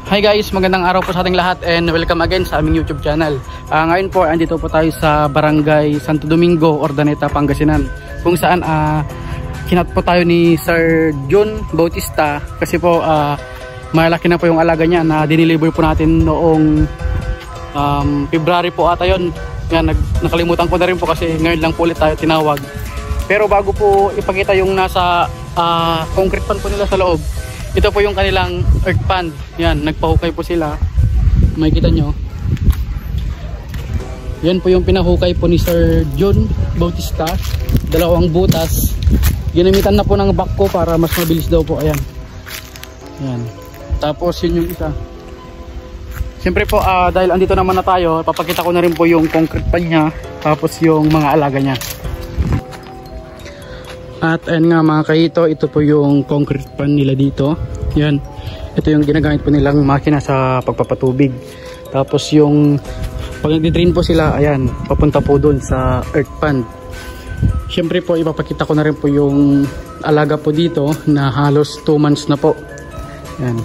Hi guys, magandang araw po sa ating lahat and welcome again sa aming YouTube channel. Ngayon po, andito po tayo sa Barangay Santo Domingo, Urdaneta, Pangasinan, kung saan kinat po tayo ni Sir John Bautista kasi po malaki na po yung alaga niya na diniliver po natin noong February po ata yun. Yan, nakalimutan ko na rin po kasi ngayon lang po ulit tayo tinawag. Pero bago po ipakita yung nasa concrete pan po nila sa loob, ito po yung kanilang earth pan. Yan, nagpahukay po sila. Makikita nyo. Yan po yung pinahukay po ni Sir John Bautista. Dalawang butas. Ginamitan na po ng backhoe para mas mabilis daw po. Ayan. Yan. Tapos yun yung isa. Siyempre po dahil andito naman na tayo, papakita ko na rin po yung concrete pan niya. Tapos yung mga alaga niya. At ayun nga mga kahito, ito po yung concrete pan nila dito. Yan. Ito yung ginagamit po nilang makina sa pagpapatubig. Tapos yung pag nagdi-drain po sila, ayan, papunta po doon sa earth pan. Siyempre po ipapakita ko na rin po yung alaga po dito na halos 2 months na po. Yan.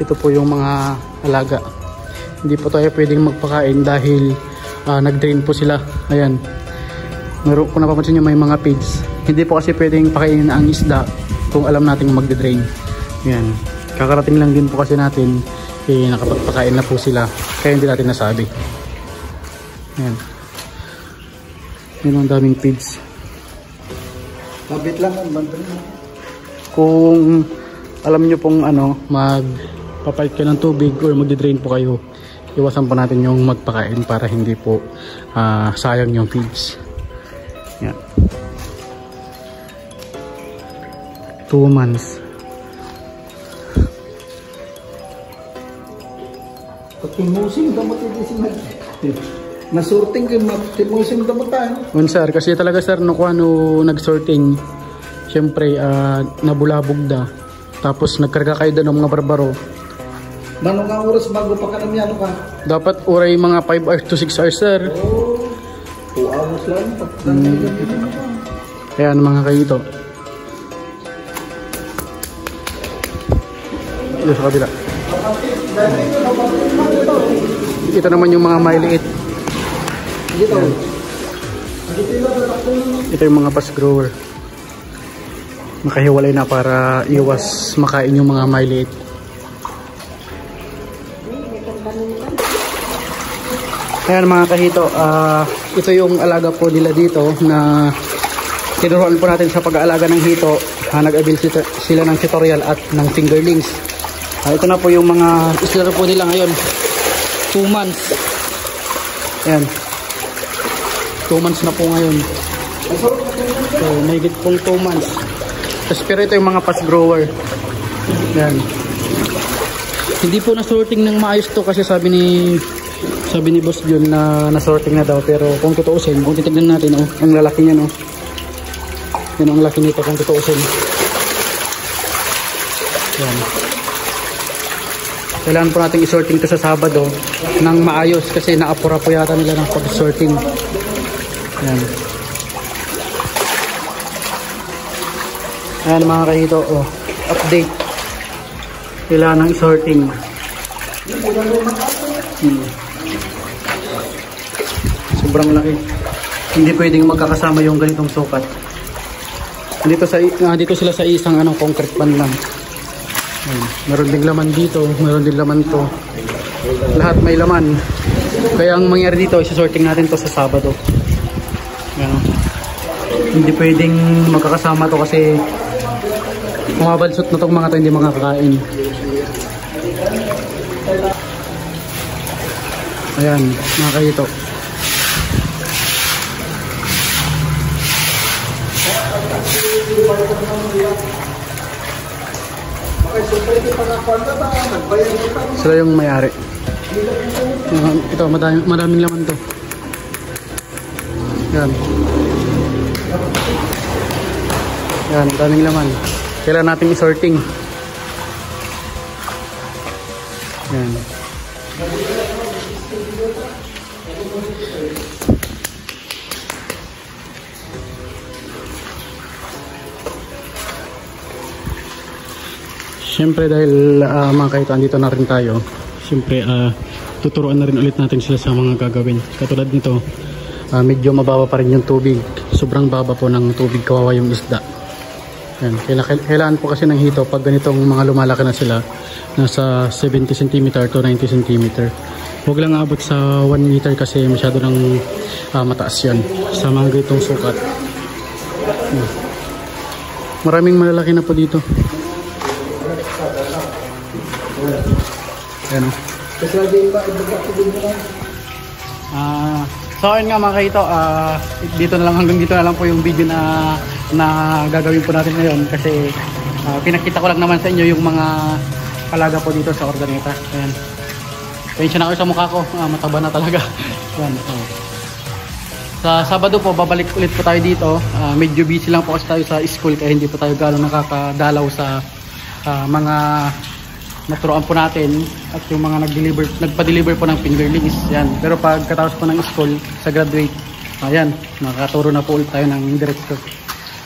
Ito po yung mga alaga. Hindi po tayo pwedeng magpakain dahil nag-drain po sila. Ayan. Meron ko napapansin nyo may mga pigs. Hindi po kasi pwedeng pakainin ang isda kung alam nating magde-drain. Yan. Kakarating lang din po kasi natin nakapagpakain na po sila. Kaya hindi natin nasabi. Yan. Yan ang daming pigs. Mabit lang ang bandang. Kung alam nyo pong magpapalit kayo ng tubig or magde-drain po kayo, iwasan po natin yung magpakain para hindi po sayang yung pigs. Yan. 2 months. Timusing damot ito nasorting kayo timusing damot tayo. Sir, kasi talaga sir no nag-sorting, syempre nabulabog na. Tapos nagkarga kayo doon ng mga barbaro. Manong nga oras bago pa ka namiyano ka? Dapat oray mga 5 hours to 6 hours sir. Oh, 2 hours lang. Ayan mga kayito. Ito sa kabila. Ito naman yung mga maliliit. Ito yung mga fast grower. Nakahiwalay na para iwas makain yung mga maliliit. Ayan mga kahito, ito yung alaga po nila dito na tinuruan po natin sa pag-aalaga ng hito. Nag-avail sila ng tutorial at ng fingerlings. Ito na po yung mga isla po nila ngayon. 2 months. Ayan. 2 months na po ngayon. So, mahigit pong 2 months. Pero ito yung mga fast grower. Ayan. Hindi po na-sorting ng maayos to kasi sabi ni Boss John na na-sorting na daw. Pero kung tutuusin, kung titignan natin, ang lalaki niya, yan ang laki nito kung tutuusin. Ayan. Kailangan po natin i-sorting ito sa Sabado ng maayos kasi naapura po yata nila ng pag-sorting. Ayan. Ayan mga kahito, update. Kailangan ng i-sorting. Sobrang laki. Hindi pwedeng magkakasama yung ganitong sukat. Dito sila sa isang concrete pan lang. Meron ding laman dito, meron din laman to. Lahat may laman. Kaya ang mangyari dito, isa-sorting natin to sa Sabado. Hindi pwedeng magkakasama to kasi kumabalsot na tong mga to, hindi makakakain. Ayan, mga kahito. Kaya siyempre, di pa nakwanda ba? Nagbayad mo pa. Sila yung may-ari. Ito, maraming laman to. Yan. Yan, maraming laman. Kailangan natin i-sorting. Yan. Siyempre dahil mga kaito, andito na rin tayo. Siyempre tuturuan na rin ulit natin sila sa mga gagawin. Katulad nito, medyo mababa pa rin yung tubig. Sobrang baba po ng tubig, kawawa yung isda. Yan. Kailangan po kasi ng hito pag ganitong mga lumalaki na sila, nasa 70 cm to 90 cm. Huwag lang abot sa 1 meter kasi masyado ng mataas yan sa mga ganitong sukat. Yan. Maraming malalaki na po dito. Ayan o. So ayun nga mga kaito, dito na lang, hanggang dito na lang po yung video na gagawin po natin ngayon kasi pinakita ko lang naman sa inyo yung mga alaga po dito sa Ordaneta. Ayan. Pensya na kayo sa mukha ko, mataba na talaga. Ayan. Sa Sabado po babalik ulit po tayo dito. Medyo busy lang po kasi tayo sa school kaya hindi po tayo gano'ng nakakadalaw sa mga naturoan po natin at yung mga nagpa-deliver po ng fingerlings. Yan. Pero pagkatapos po ng school sa graduate, ayan, makakaturo na po ulit tayo ng diretso.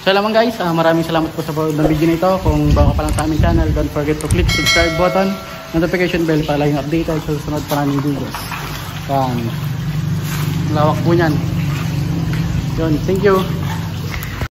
So lamang guys, maraming salamat po sa panonood ng video na ito. Kung bago pa lang sa aming channel, don't forget to click subscribe button, notification bell para yung update sa susunod pa namin videos. Yan. Lawak po yan. Yun, thank you.